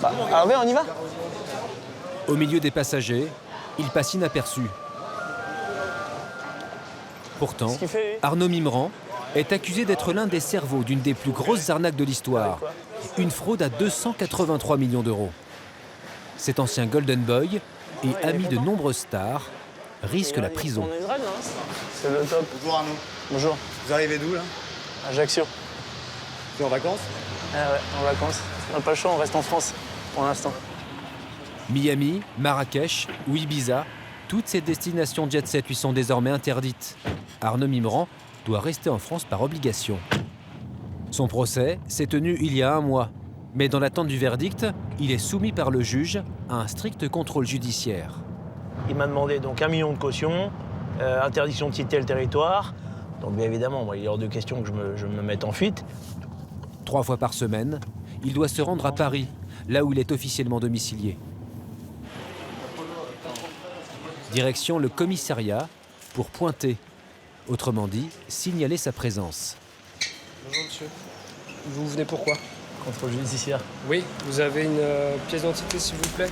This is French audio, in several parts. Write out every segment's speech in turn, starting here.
Alors viens, on y va. Au milieu des passagers, il passe inaperçu. Pourtant, Arnaud Mimran est accusé d'être l'un des cerveaux d'une des plus grosses arnaques de l'histoire. Une fraude à 283 millions d'euros. Cet ancien Golden Boy et ami de nombreuses stars risque la prison. C'est le top. Bonjour Arnaud. Bonjour. Vous arrivez d'où là? Ajaccio. Tu es en vacances? Ah ouais, en vacances. On n'a pas le choix, on reste en France pour l'instant. Miami, Marrakech ou Ibiza, toutes ces destinations jet-set lui sont désormais interdites. Arnaud Mimran doit rester en France par obligation. Son procès s'est tenu il y a un mois. Mais dans l'attente du verdict, il est soumis par le juge à un strict contrôle judiciaire. Il m'a demandé donc 1 million de caution, interdiction de quitter le territoire. Donc bien évidemment, moi, il est hors de question que je me mette en fuite. 3 fois par semaine, il doit se rendre à Paris, là où il est officiellement domicilié. Direction le commissariat pour pointer, autrement dit, signaler sa présence. Bonjour monsieur. Vous venez pourquoi? Contrôle judiciaire. Oui, vous avez une pièce d'identité s'il vous plaît?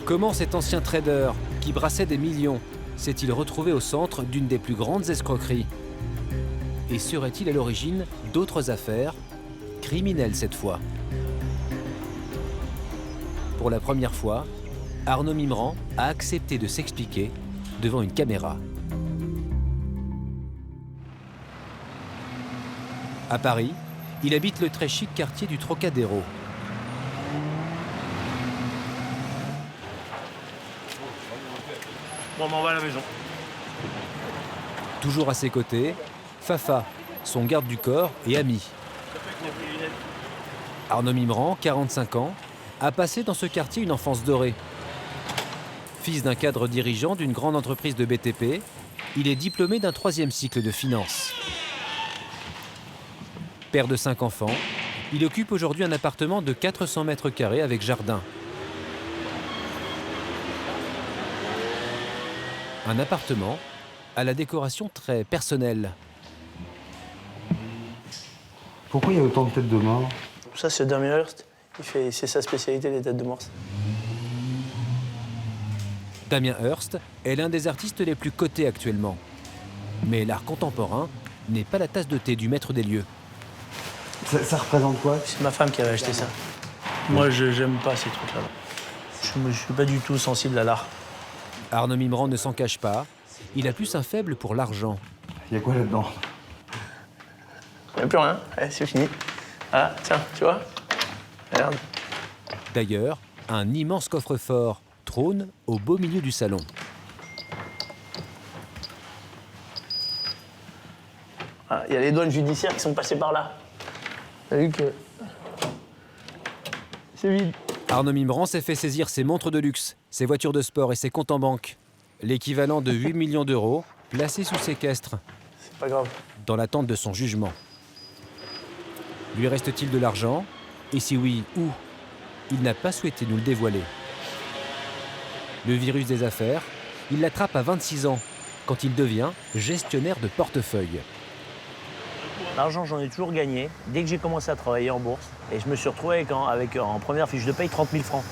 Comment cet ancien trader, qui brassait des millions, s'est-il retrouvé au centre d'une des plus grandes escroqueries? Et serait-il à l'origine d'autres affaires, criminelles cette fois? Pour la première fois, Arnaud Mimran a accepté de s'expliquer devant une caméra. À Paris, il habite le très chic quartier du Trocadéro. Bon, on va à la maison. Toujours à ses côtés, Fafa, son garde du corps et ami. Arnaud Mimran, 45 ans, a passé dans ce quartier une enfance dorée. Fils d'un cadre dirigeant d'une grande entreprise de BTP, il est diplômé d'un 3e cycle de finance. Père de 5 enfants, il occupe aujourd'hui un appartement de 400 mètres carrés avec jardin. Un appartement à la décoration très personnelle. Pourquoi il y a autant de têtes de mort? Ça, c'est Damien Hirst. C'est sa spécialité, les têtes de morse. Damien Hirst est l'un des artistes les plus cotés actuellement. Mais l'art contemporain n'est pas la tasse de thé du maître des lieux. Ça représente quoi? C'est ma femme qui avait acheté ça. Moi, j'aime pas ces trucs-là. Je suis pas du tout sensible à l'art. Arnaud Mimran ne s'en cache pas. Il a plus un faible pour l'argent. Il y a quoi là-dedans? Il n'y a plus rien. Allez, c'est fini. Ah, tiens, tu vois? Regarde. D'ailleurs, un immense coffre-fort trône au beau milieu du salon. Ah, il y a les douanes judiciaires qui sont passées par là. T'as vu que... c'est vide. Arnaud Mimran s'est fait saisir ses montres de luxe, ses voitures de sport et ses comptes en banque. L'équivalent de 8 millions d'euros placés sous séquestre. C'est pas grave. Dans l'attente de son jugement. Lui reste-t-il de l'argent? Et si oui, où? Il n'a pas souhaité nous le dévoiler. Le virus des affaires, il l'attrape à 26 ans, quand il devient gestionnaire de portefeuille. L'argent, j'en ai toujours gagné dès que j'ai commencé à travailler en bourse. Et je me suis retrouvé avec en première fiche de paye 30 000 francs.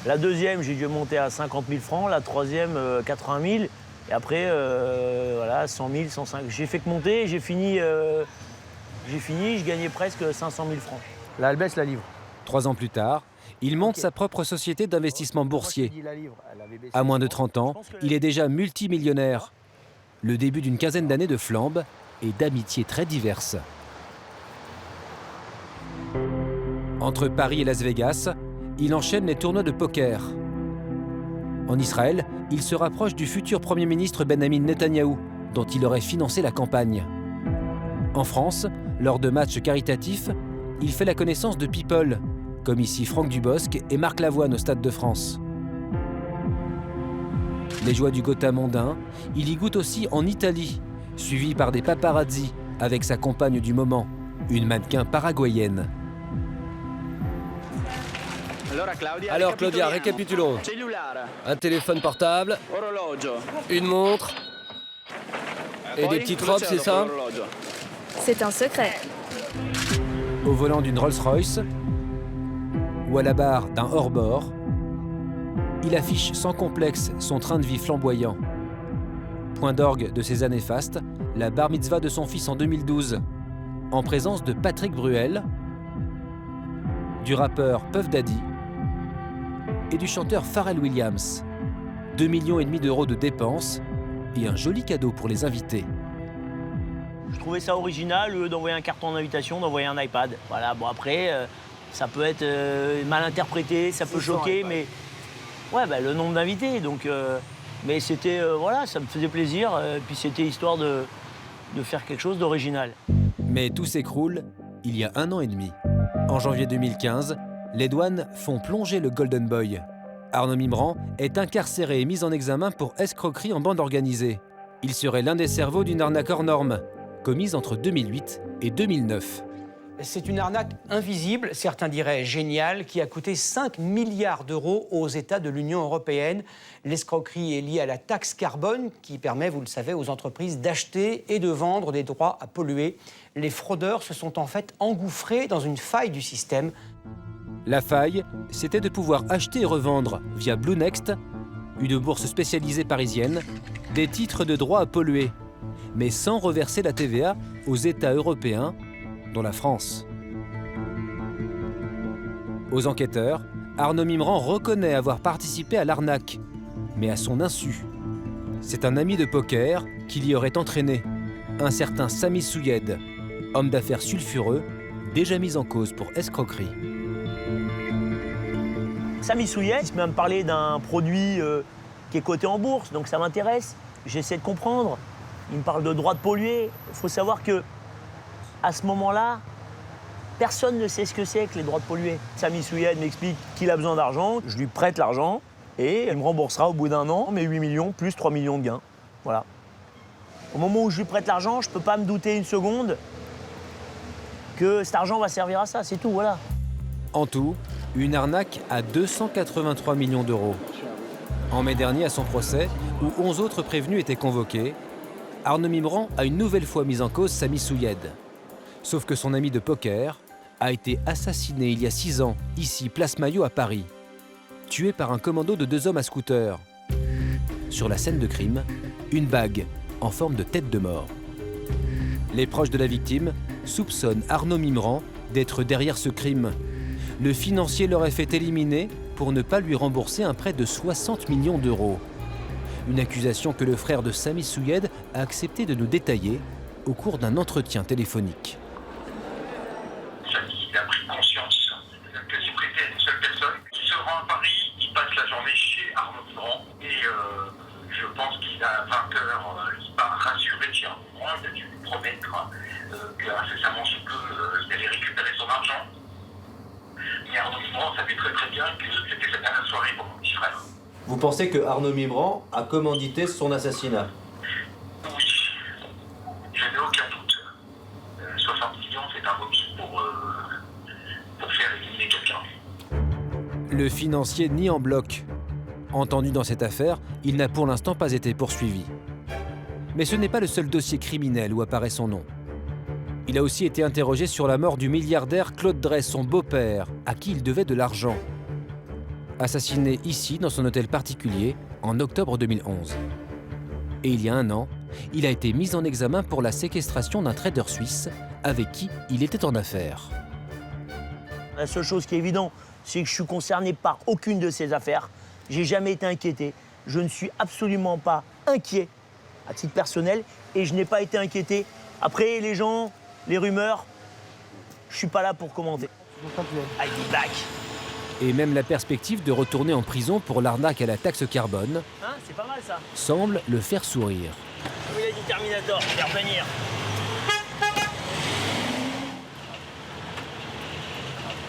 La deuxième, j'ai dû monter à 50 000 francs. La troisième, 80 000. Et après, voilà, 100 000, 105 000. J'ai fait que monter. J'ai fini, je gagnais presque 500 000 francs. Là, elle baisse la livre. 3 ans plus tard, il monte sa propre société d'investissement boursier. À moins de 30 ans, il est déjà multimillionnaire. Le début d'une quinzaine d'années de flambe et d'amitiés très diverses. Entre Paris et Las Vegas, il enchaîne les tournois de poker. En Israël, il se rapproche du futur Premier ministre Benjamin Netanyahou, dont il aurait financé la campagne. En France, lors de matchs caritatifs, il fait la connaissance de people, comme ici Franck Dubosc et Marc Lavoine au Stade de France. Les joies du Gotha mondain, il y goûte aussi en Italie, suivi par des paparazzi avec sa compagne du moment, une mannequin paraguayenne. Alors Claudia, récapitulons. Un téléphone portable, une montre et des petites robes, c'est ça? C'est un secret. Au volant d'une Rolls-Royce, ou à la barre d'un hors-bord, il affiche sans complexe son train de vie flamboyant. Point d'orgue de ses années fastes, la bar mitzvah de son fils en 2012, en présence de Patrick Bruel, du rappeur Puff Daddy et du chanteur Pharrell Williams. 2,5 millions d'euros de dépenses et un joli cadeau pour les invités. Je trouvais ça original, au lieu d'envoyer un carton d'invitation, d'envoyer un iPad. Voilà, bon après, ça peut être mal interprété, ça peut choquer, mais ouais, bah, le nombre d'invités, donc... mais c'était, voilà, ça me faisait plaisir, puis c'était histoire de faire quelque chose d'original. Mais tout s'écroule il y a 1 an et demi. En janvier 2015, les douanes font plonger le Golden Boy. Arnaud Mimran est incarcéré et mis en examen pour escroquerie en bande organisée. Il serait l'un des cerveaux d'une arnaque hors norme, commise entre 2008 et 2009. C'est une arnaque invisible, certains diraient géniale, qui a coûté 5 milliards d'euros aux États de l'Union européenne. L'escroquerie est liée à la taxe carbone qui permet, vous le savez, aux entreprises d'acheter et de vendre des droits à polluer. Les fraudeurs se sont en fait engouffrés dans une faille du système. La faille, c'était de pouvoir acheter et revendre, via Blue Next, une bourse spécialisée parisienne, des titres de droits à polluer, mais sans reverser la TVA aux États européens, dont la France. Aux enquêteurs, Arnaud Mimran reconnaît avoir participé à l'arnaque, mais à son insu. C'est un ami de poker qui l'y aurait entraîné, un certain Sami Souyed, homme d'affaires sulfureux, déjà mis en cause pour escroquerie. Sami Souyed, il se met à me parler d'un produit qui est coté en bourse, donc ça m'intéresse. J'essaie de comprendre. Il me parle de droits de polluer. Il faut savoir que à ce moment-là, personne ne sait ce que c'est que les droits de polluer. Sami Souyed m'explique qu'il a besoin d'argent, je lui prête l'argent et il me remboursera au bout d'1 an mes 8 millions plus 3 millions de gains. Voilà. Au moment où je lui prête l'argent, je ne peux pas me douter une seconde que cet argent va servir à ça, c'est tout, voilà. En tout, une arnaque à 283 millions d'euros. En mai dernier, à son procès, où 11 autres prévenus étaient convoqués, Arnaud Mimran a une nouvelle fois mis en cause Sami Souyed. Sauf que son ami de poker a été assassiné il y a 6 ans, ici, place Maillot à Paris. Tué par un commando de 2 hommes à scooter. Sur la scène de crime, une bague en forme de tête de mort. Les proches de la victime soupçonnent Arnaud Mimran d'être derrière ce crime. Le financier l'aurait fait éliminer pour ne pas lui rembourser un prêt de 60 millions d'euros. Une accusation que le frère de Sami Souyed a accepté de nous détailler au cours d'un entretien téléphonique. Il a pris conscience que j'ai prêté à une seule personne. Il se rend à Paris, il passe la journée chez Arnaud Mimran et je pense qu'il a 20 heures, il part rassuré chez Arnaud Mimran. Il a dû lui promettre qu'incessamment sous peu, il allait récupérer son argent. Mais Arnaud Mimran savait très très bien que c'était sa dernière soirée pour mon petit frère. Vous pensez que Arnaud Mimran a commandité son assassinat? Oui, je n'ai aucun doute. 60 millions, c'est un motif pour faire éliminer quelqu'un. Le financier nie en bloc. Entendu dans cette affaire, il n'a pour l'instant pas été poursuivi. Mais ce n'est pas le seul dossier criminel où apparaît son nom. Il a aussi été interrogé sur la mort du milliardaire Claude Drey, son beau-père, à qui il devait de l'argent. Assassiné ici, dans son hôtel particulier, en octobre 2011. Et il y a 1 an, il a été mis en examen pour la séquestration d'un trader suisse avec qui il était en affaires. La seule chose qui est évidente, c'est que je suis concerné par aucune de ces affaires. J'ai jamais été inquiété. Je ne suis absolument pas inquiet à titre personnel et je n'ai pas été inquiété. Après, les gens, les rumeurs, je suis pas là pour commenter. I'll be back. Et même la perspective de retourner en prison pour l'arnaque à la taxe carbone Hein, c'est pas mal ça. semble le faire sourire. Comme il a dit Terminator, je vais revenir.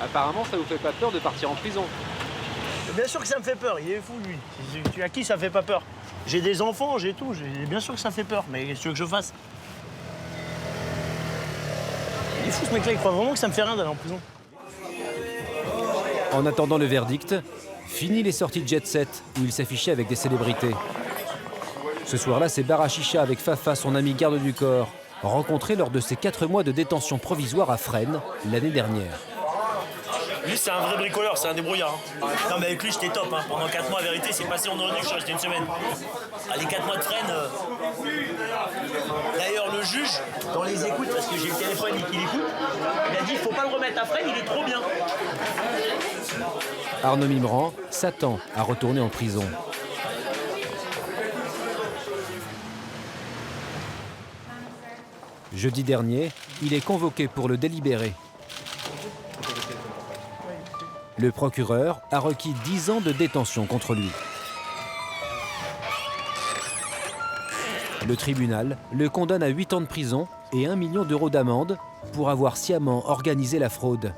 Apparemment, ça vous fait pas peur de partir en prison? Bien sûr que ça me fait peur, il est fou lui. À qui ça fait pas peur? J'ai des enfants, j'ai tout, bien sûr que ça fait peur, mais qu'est-ce que tu veux que je fasse? Il est fou ce mec-là, il croit vraiment que ça me fait rien d'aller en prison. En attendant le verdict, fini les sorties de jet set où il s'affichait avec des célébrités. Ce soir-là, c'est bar à chicha avec Fafa, son ami garde du corps, rencontré lors de ses 4 mois de détention provisoire à Fresnes l'année dernière. Lui, c'est un vrai bricoleur, c'est un débrouillard. Non, mais avec lui, j'étais top. Hein. Pendant 4 mois, la vérité, c'est passé en ONU, je suis resté une semaine. Ah, les 4 mois de Fresnes. D'ailleurs, le juge, dans les écoutes, parce que j'ai le téléphone et qu'il écoute, il a dit faut pas le remettre à Fresnes, il est trop bien. Arnaud Mimran s'attend à retourner en prison. Jeudi dernier, il est convoqué pour le délibéré. Le procureur a requis 10 ans de détention contre lui. Le tribunal le condamne à 8 ans de prison et 1 million d'euros d'amende pour avoir sciemment organisé la fraude.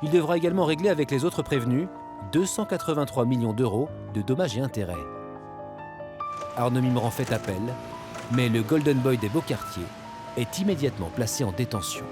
Il devra également régler avec les autres prévenus 283 millions d'euros de dommages et intérêts. Arnaud Mimran fait appel, mais le Golden Boy des Beaux-Quartiers est immédiatement placé en détention.